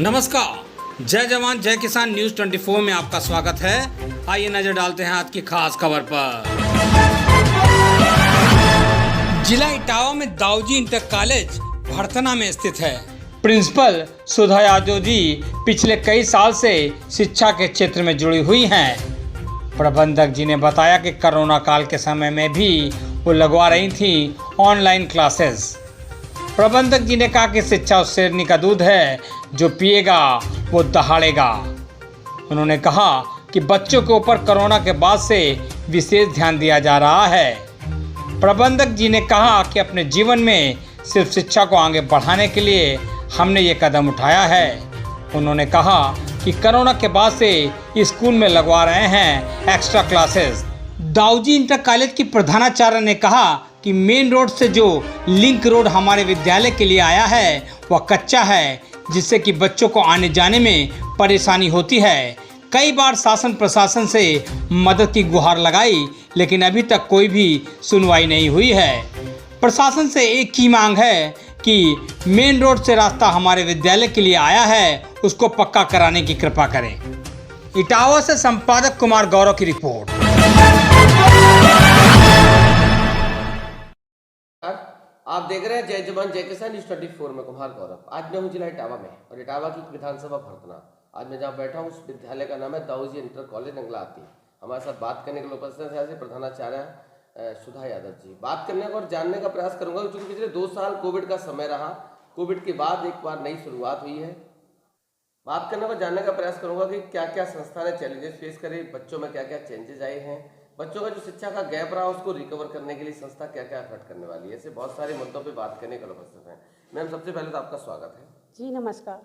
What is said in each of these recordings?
नमस्कार, जय जवान जय किसान न्यूज़ 24 में आपका स्वागत है। आइए नजर डालते हैं आज की खास खबर पर। जिला इटावा में दाऊजी इंटर कॉलेज भरथना में स्थित है। प्रिंसिपल सुधा यादव जी पिछले कई साल से शिक्षा के क्षेत्र में जुड़ी हुई हैं। प्रबंधक जी ने बताया कि कोरोना काल के समय में भी वो लगवा रही थी ऑनलाइन क्लासेस। प्रबंधक जी ने कहा कि शिक्षा उस शेरनी का दूध है जो पिएगा वो दहाड़ेगा। उन्होंने कहा कि बच्चों के ऊपर कोरोना के बाद से विशेष ध्यान दिया जा रहा है। प्रबंधक जी ने कहा कि अपने जीवन में सिर्फ शिक्षा को आगे बढ़ाने के लिए हमने ये कदम उठाया है। उन्होंने कहा कि कोरोना के बाद से स्कूल में लगवा रहे हैं extra classes. Dauji inter college की प्रधानाचार्य ने कहा कि मेन रोड से जो लिंक रोड हमारे विद्यालय के लिए आया है वह कच्चा है, जिससे कि बच्चों को आने जाने में परेशानी होती है। कई बार शासन प्रशासन से मदद की गुहार लगाई, लेकिन अभी तक कोई भी सुनवाई नहीं हुई है। प्रशासन से एक ही मांग है कि मेन रोड से रास्ता हमारे विद्यालय के लिए आया है, उसको पक्का कराने की कृपा करें। इटावा से संपादक कुमार गौरव की रिपोर्ट। आप देख रहे हैं जय जवान जय किसान न्यूज़ 24 में कुमार गौरव। आज मैं हूं जिला इटावा में और इटावा की विधानसभा भरथना। आज मैं जहां बैठा हूं उस विद्यालय का नाम है दाऊजी इंटर कॉलेज नंगला आती। हमारे साथ बात करने के लिए उपस्थित है प्रधानाचार्य सुधा यादव जी। बात करने और जानने का प्रयास करूंगा क्योंकि पिछले 2 साल कोविड का समय रहा। कोविड के बाद एक बार नई शुरुआत हुई है। बात करने और जानने का प्रयास करूंगा कि क्या क्या संस्था ने चैलेंजेस फेस करे, बच्चों में क्या क्या चेंजेस आए हैं, बच्चों का जो शिक्षा का गैप रहा उसको रिकवर करने के लिए संस्था क्या क्या एफर्ट करने वाली है। ऐसे बहुत सारे मुद्दों पे बात करने के लिए उपस्थित हैं। मैम, सबसे पहले तो आपका स्वागत है। जी नमस्कार।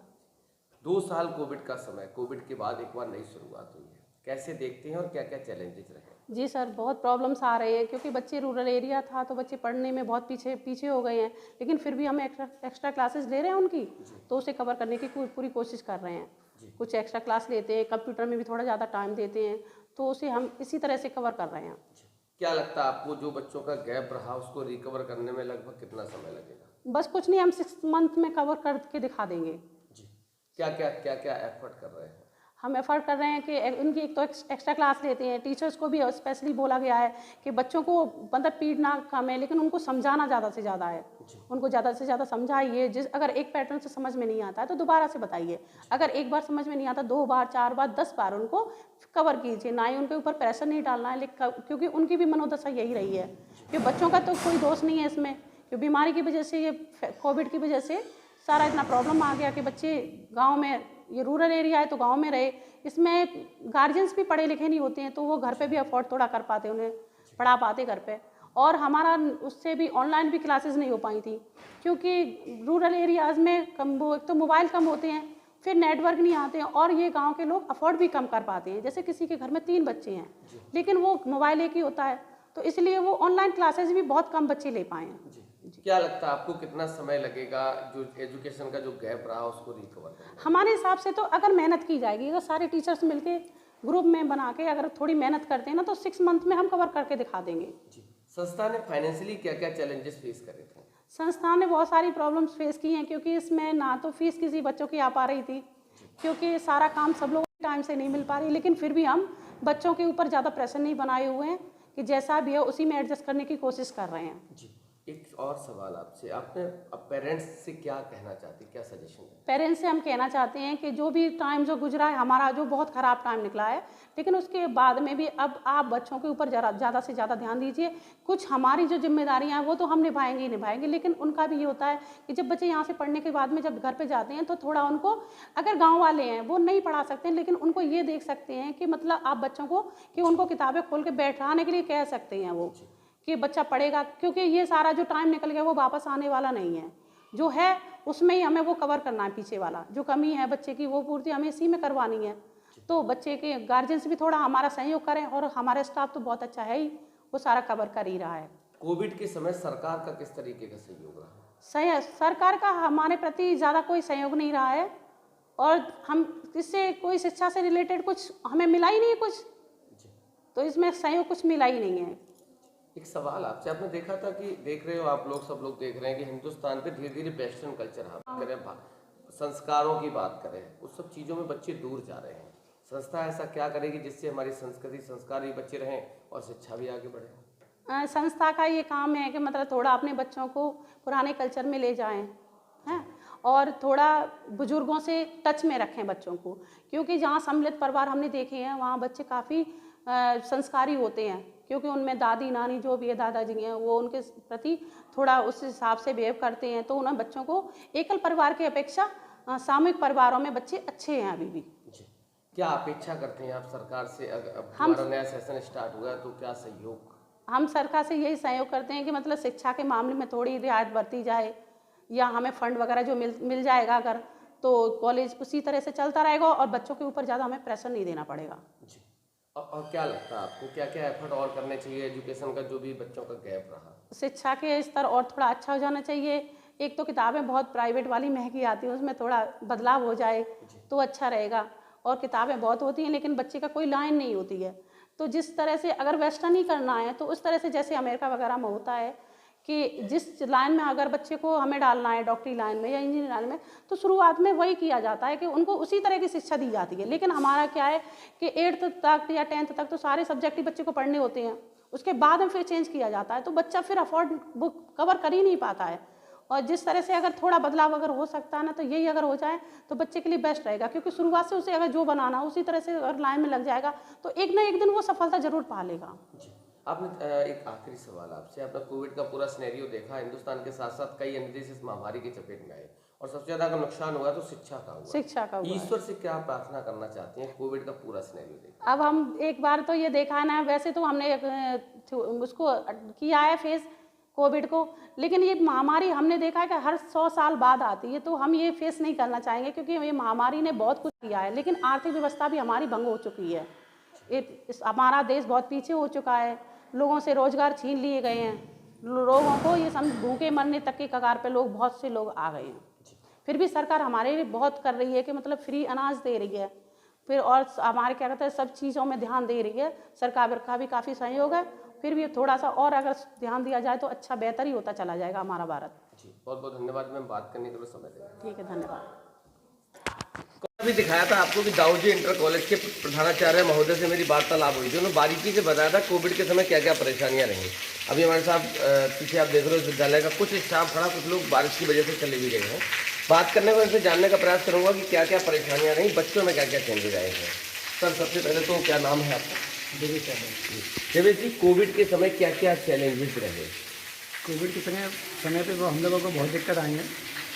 2 साल कोविड का समय, कोविड के बाद एक बार नई शुरुआत हुई है, कैसे देखते हैं और क्या क्या चैलेंजेस रहे? जी सर, बहुत प्रॉब्लम्स आ रही है क्योंकि बच्चे रूरल एरिया था तो बच्चे पढ़ने में बहुत पीछे हो गए हैं, लेकिन फिर भी हम एक्स्ट्रा क्लासेस ले रहे हैं उनकी, तो उसे कवर करने की पूरी कोशिश कर रहे हैं। कुछ एक्स्ट्रा क्लास लेते हैं, कंप्यूटर में भी थोड़ा ज़्यादा टाइम देते हैं, तो उसे हम इसी तरह से कवर कर रहे हैं। क्या लगता है आपको जो बच्चों का गैप रहा उसको रिकवर करने में लगभग कितना समय लगेगा? बस कुछ नहीं, हम 6 मंथ में कवर करके दिखा देंगे। जी, क्या क्या एफर्ट कर रहे हैं? हम एफर्ट कर रहे हैं कि उनकी एक तो एक्स्ट्रा क्लास लेते हैं। टीचर्स को भी स्पेशली बोला गया है कि बच्चों को मतलब पीटना कम है, लेकिन उनको समझाना ज़्यादा से ज़्यादा है। उनको ज़्यादा से ज़्यादा समझाइए। अगर एक पैटर्न से समझ में नहीं आता है तो दोबारा से बताइए। अगर एक बार समझ में नहीं आता 2 बार 4 बार 10 बार उनको कवर कीजिए। ना ही उनके ऊपर प्रेशर नहीं डालना है, क्योंकि उनकी भी मनोदशा यही रही है कि बच्चों का तो कोई दोष नहीं है इसमें, कि बीमारी की वजह से, ये कोविड की वजह से सारा इतना प्रॉब्लम आ गया कि बच्चे गाँव में, ये रूरल एरिया है तो गांव में रहे। इसमें गार्जियंस भी पढ़े लिखे नहीं होते हैं तो वो घर पे भी अफोर्ड थोड़ा कर पाते, उन्हें पढ़ा पाते घर पे। और हमारा उससे भी ऑनलाइन भी क्लासेस नहीं हो पाई थी क्योंकि रूरल एरियाज़ में एक तो मोबाइल कम होते हैं, फिर नेटवर्क नहीं आते हैं, और ये गांव के लोग अफोर्ड भी कम कर पाते हैं। जैसे किसी के घर में 3 बच्चे हैं लेकिन वो मोबाइल एक ही होता है, तो इसलिए वो ऑनलाइन क्लासेस भी बहुत कम बच्चे ले पाए हैं। क्या लगता है आपको कितना समय लगेगा जो एजुकेशन का जो गैप रहा उसको रिकवर करने? हमारे हिसाब से तो अगर मेहनत की जाएगी, अगर सारे टीचर्स मिलके ग्रुप में बना के अगर थोड़ी मेहनत करते हैं ना, तो 6 मंथ में हम कवर करके दिखा देंगे। जी। संस्था ने फाइनेंशियली क्या क्या चैलेंजेस फेस करे थे? संस्था ने बहुत सारी प्रॉब्लम्स फेस की हैं क्योंकि इसमें ना तो फीस किसी बच्चों की आ पा रही थी, क्योंकि सारा काम सब लोगों को टाइम से नहीं मिल पा रही, लेकिन फिर भी हम बच्चों के ऊपर ज़्यादा प्रेशर नहीं बनाए हुए हैं कि जैसा भी है उसी में एडजस्ट करने की कोशिश कर रहे हैं। जी। एक और सवाल आपसे, आपने अब पेरेंट्स से क्या कहना चाहती, क्या सजेशन है? पेरेंट्स से हम कहना चाहते हैं कि जो भी टाइम जो गुजरा है हमारा, जो बहुत ख़राब टाइम निकला है, लेकिन उसके बाद में भी अब आप बच्चों के ऊपर ज़्यादा से ज़्यादा ध्यान दीजिए। कुछ हमारी जो जिम्मेदारियां हैं वो तो हम निभाएंगे ही निभाएंगे, लेकिन उनका भी ये होता है कि जब बच्चे यहाँ से पढ़ने के बाद में जब घर पर जाते हैं तो थोड़ा उनको, अगर गाँव वाले हैं वो नहीं पढ़ा सकते हैं, लेकिन उनको ये देख सकते हैं कि मतलब आप बच्चों को कि उनको किताबें खोल के बैठाने के लिए कह सकते हैं वो कि बच्चा पढ़ेगा, क्योंकि ये सारा जो टाइम निकल गया वो वापस आने वाला नहीं है। जो है उसमें ही हमें वो कवर करना है, पीछे वाला जो कमी है बच्चे की वो पूर्ति हमें इसी में करवानी है। तो बच्चे के गार्जियंस भी थोड़ा हमारा सहयोग करें, और हमारे स्टाफ तो बहुत अच्छा है ही, वो सारा कवर कर ही रहा है। कोविड के समय सरकार का किस तरीके का सहयोग रहा? सरकार का हमारे प्रति ज़्यादा कोई सहयोग नहीं रहा है, और हम इससे कोई शिक्षा से रिलेटेड कुछ हमें मिला ही नहीं है कुछ, तो इसमें सहयोग कुछ मिला ही नहीं है। एक सवाल आपसे, आपने देखा था कि देख रहे हो आप लोग, सब लोग देख रहे हैं कि हिंदुस्तान पे धीरे धीरे वेस्टर्न कल्चर आ करें, संस्कारों की बात करें, उस सब चीज़ों में बच्चे दूर जा रहे हैं। संस्था ऐसा क्या करेगी जिससे हमारी संस्कृति संस्कार भी बच्चे रहें और शिक्षा भी आगे बढ़े? संस्था का ये काम है कि मतलब थोड़ा अपने बच्चों को पुराने कल्चर में ले जाएं, हैं, और थोड़ा बुजुर्गों से टच में रखें बच्चों को, क्योंकि जहाँ सम्मिलित परिवार हमने देखे हैं वहाँ बच्चे काफ़ी संस्कारी होते हैं, क्योंकि उनमें दादी नानी जो भी है, दादाजी हैं, वो उनके प्रति थोड़ा उस हिसाब से बिहेव करते हैं। तो उन्हें बच्चों को एकल परिवार की अपेक्षा सामूहिक परिवारों में बच्चे अच्छे हैं अभी भी। जी, क्या अपेक्षा करते हैं आप सरकार से? अब हमारा नया सेशन स्टार्ट हुआ है तो क्या सहयोग? हम सरकार से यही सहयोग करते हैं कि मतलब शिक्षा के मामले में थोड़ी रियायत बरती जाए, या हमें फंड वगैरह जो मिल जाएगा अगर, तो कॉलेज उसी तरह से चलता रहेगा और बच्चों के ऊपर ज़्यादा हमें प्रेशर नहीं देना पड़ेगा। जी, और क्या लगता है आपको, क्या क्या एफर्ट और करने चाहिए एजुकेशन का, जो भी बच्चों का गैप रहा? शिक्षा के स्तर और थोड़ा अच्छा हो जाना चाहिए। एक तो किताबें बहुत प्राइवेट वाली महंगी आती हैं, उसमें थोड़ा बदलाव हो जाए तो अच्छा रहेगा। और किताबें बहुत होती हैं लेकिन बच्चे का कोई लाइन नहीं होती है। तो जिस तरह से अगर वेस्टर्न ही करना है तो उस तरह से जैसे अमेरिका वगैरह में होता है कि जिस लाइन में अगर बच्चे को हमें डालना है, डॉक्टरी लाइन में या इंजीनियर लाइन में, तो शुरुआत में वही किया जाता है कि उनको उसी तरह की शिक्षा दी जाती है। लेकिन हमारा क्या है कि 8th तक या 10th तक तो सारे सब्जेक्ट ही बच्चे को पढ़ने होते हैं, उसके बाद में फिर चेंज किया जाता है, तो बच्चा फिर अफोर्ड बुक कवर कर ही नहीं पाता है। और जिस तरह से अगर थोड़ा बदलाव अगर हो सकता है ना, तो यही अगर हो जाए तो बच्चे के लिए बेस्ट रहेगा, क्योंकि शुरुआत से उसे अगर जो बनाना उसी तरह से अगर लाइन में लग जाएगा तो एक ना एक दिन वो सफलता जरूर पा लेगा। जी, आपने एक आखिरी सवाल आपसे, आपने कोविड का पूरा सिनेरियो देखा, हिंदुस्तान के साथ साथ कई अन्य देश इस महामारी की चपेट में आए और सबसे ज्यादा अगर नुकसान हुआ तो शिक्षा का हुआ। शिक्षा का हुआ। ईश्वर से क्या प्रार्थना करना चाहती हैं कोविड का पूरा सिनेरियो देखा? अब हम एक बार तो ये देखा है ना, वैसे तो हमने उसको किया है फेस कोविड को, लेकिन ये महामारी हमने देखा है कि हर 100 साल बाद आती है, तो हम ये फेस नहीं करना चाहेंगे, क्योंकि ये महामारी ने बहुत कुछ किया है, लेकिन आर्थिक व्यवस्था भी हमारी भंग हो चुकी है। हमारा देश बहुत पीछे हो चुका है, लोगों से रोजगार छीन लिए गए हैं, लोगों को ये समझ भूखे मरने तक की कगार पे लोग, बहुत से लोग आ गए हैं। फिर भी सरकार हमारे लिए बहुत कर रही है कि मतलब फ्री अनाज दे रही है, फिर और हमारे क्या कहते हैं सब चीज़ों में ध्यान दे रही है, सरकार का भी काफ़ी सहयोग है। फिर भी थोड़ा सा और अगर ध्यान दिया जाए तो अच्छा बेहतर ही होता चला जाएगा हमारा भारत। जी, बहुत बहुत धन्यवाद मैम, बात करने के लिए समय देने। ठीक है, धन्यवाद। अभी दिखाया था आपको कि दाऊजी इंटर कॉलेज के प्रधानाचार्य महोदय से मेरी वार्तालाप हुई थी, उन्होंने बारीकी से बताया था कोविड के समय क्या क्या परेशानियां रहीं। अभी हमारे साथ पीछे आप देख रहे हो विद्यालय का कुछ स्टाफ खड़ा, कुछ लोग बारिश की वजह से चले भी गए हैं। बात करने को इनसे जानने का प्रयास करूंगा कि क्या क्या परेशानियां रहीं, बच्चों में क्या क्या चेंजेज आए हैं। सर, सबसे पहले तो क्या नाम है आपका? देवेश जी, कोविड के समय क्या क्या चैलेंजेस रहे? कोविड के समय पे वो हम लोगों को बहुत दिक्कत आई है,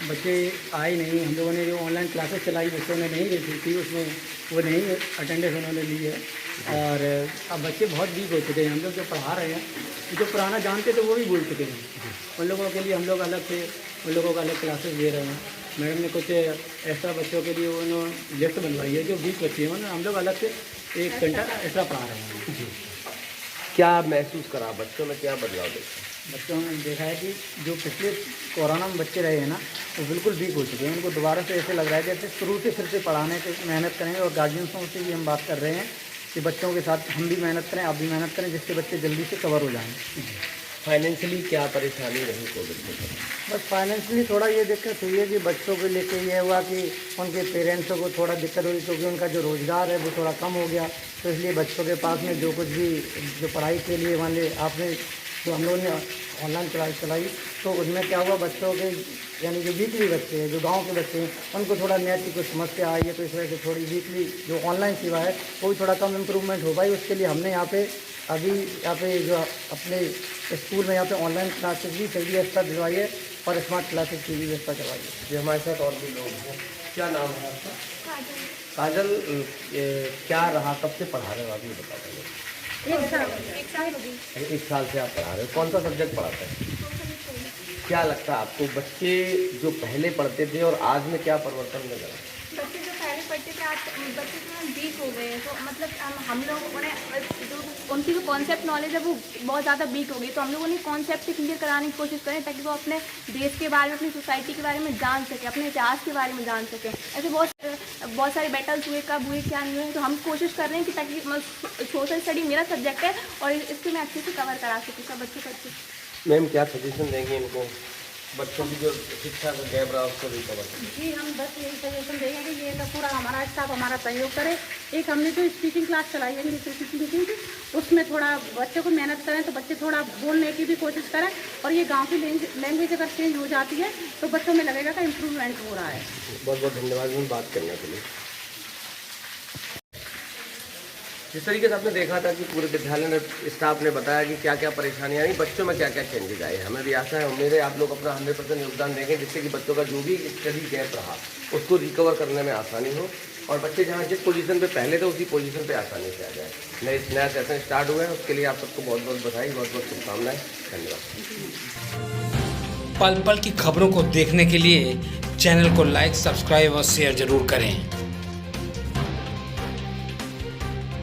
बच्चे आए नहीं। हम लोगों ने जो ऑनलाइन क्लासेस चलाई बच्चों ने नहीं रखी थी, उसमें वो नहीं अटेंडेंस उन्होंने ली है, और अब बच्चे बहुत वीक हो चुके हैं। हम लोग जो पढ़ा रहे हैं, जो पुराना जानते थे वो भी भूल चुके हैं। उन लोगों के लिए हम लोग अलग से उन लोगों को अलग क्लासेस दे रहे हैं। मैडम ने कुछ एक्स्ट्रा बच्चों के लिए उन्होंने लिस्ट बनवाई है, जो वीक बच्चे हैं हम लोग अलग से 1 घंटा एक्स्ट्रा पढ़ा रहे हैं। क्या महसूस करा, बच्चों में क्या बदलाव देखा? बच्चों ने देखा है कि जो पिछले कोरोना में बच्चे रहे हैं ना, वो बिल्कुल वीक हो चुके हैं। उनको दोबारा से ऐसे लग रहा है जैसे शुरू से फिर से पढ़ाने की मेहनत करेंगे, और गार्जियंसों से भी हम बात कर रहे हैं कि बच्चों के साथ हम भी मेहनत करें, आप भी मेहनत करें, जिससे बच्चे जल्दी से कवर हो जाएँ। फाइनेंशियली क्या परेशानी रही कोविड के समय? बस फाइनेंशियली थोड़ा ये दिक्कत हुई है कि बच्चों को लेके ये हुआ कि उनके पेरेंट्सों को थोड़ा दिक्कत हुई, क्योंकि उनका जो रोज़गार है वो थोड़ा कम हो गया। तो इसलिए बच्चों के पास में जो कुछ भी जो पढ़ाई के लिए मान ली आपने जो हम लोगों ने ऑनलाइन क्लास चलाई, तो उसमें क्या हुआ, बच्चों के यानी जो वीकली बच्चे हैं, जो गांव के बच्चे हैं, उनको थोड़ा नेट की कुछ समस्या आई है, तो इस वजह से थोड़ी वीकली जो ऑनलाइन सेवा है वो भी थोड़ा कम इम्प्रूवमेंट हो पाई। उसके लिए हमने यहाँ पे जो अपने स्कूल में यहाँ पे ऑनलाइन क्लासेस भी सही व्यवस्था दिलवाई है, और स्मार्ट क्लासेस की भी व्यवस्था करवाई है। जो हमारे साथ और भी लोग हैं, क्या नाम है आपका? काजल, क्या रहा, कब से पढ़ा रहे हो आप, ये बता देंगे? 1 साल से आप पढ़ा रहे हो, कौन सा सब्जेक्ट पढ़ाते हैं? क्या लगता है आपको, बच्चे जो पहले पढ़ते थे और आज में क्या परिवर्तन नजर आया? बच्चे जो पहले पढ़ते थे आज बच्चे जो वीक हो गए हैं, तो मतलब हम लोगों ने जो उनकी जो कॉन्सेप्ट नॉलेज है वो बहुत ज़्यादा वीक हो गई, तो हम लोगों ने कॉन्सेप्ट से क्लियर कराने की कोशिश करें ताकि वो अपने देश के बारे में, अपनी सोसाइटी के बारे में जान सकें, अपने इतिहास के बारे में जान सकें। ऐसे बहुत सारे बैटल्स हुए, कब हुए, क्या नहीं हुए, तो हम कोशिश कर रहे हैं कि ताकि सोशल स्टडी मेरा सब्जेक्ट है और इसको मैं अच्छे से कवर करा सकूँ सब बच्चों को अच्छे से। मैम, क्या सजेशन देंगे इनको? बच्चों की जो शिक्षा का गैप रहा उसको रिकवर करें। जी हम बस यही सजेशन देंगे कि ये तो पूरा हमारा स्टाफ हमारा सहयोग करे। एक हमने जो स्पीकिंग क्लास चलाई है इंग्लिश स्पीकिंग की, उसमें थोड़ा बच्चों को मेहनत करें तो बच्चे थोड़ा बोलने की भी कोशिश करें, और ये गांव की लैंग्वेज अगर चेंज हो जाती है तो बच्चों में लगेगा कि इम्प्रूवमेंट हो रहा है। बहुत बहुत धन्यवाद मैम बात करने के लिए। जिस तरीके से आपने देखा था कि पूरे विद्यालय ने स्टाफ ने बताया कि क्या क्या परेशानियाँ आई, बच्चों में क्या क्या चेंजेज आए, हमें भी आशा है उम्मीद है आप लोग अपना 100% योगदान देंगे, जिससे कि बच्चों का जो भी स्टडी गैप रहा उसको रिकवर करने में आसानी हो, और बच्चे जहाँ जिस पोजीशन पे पहले थे उसी पोजीशन पे आसानी से आ जाए। नया सेशन स्टार्ट हुआ है, उसके लिए आप सबको बहुत बहुत बधाई, बहुत बहुत शुभकामनाएं। धन्यवाद। पल पल की खबरों को देखने के लिए चैनल को लाइक, सब्सक्राइब और शेयर जरूर करें।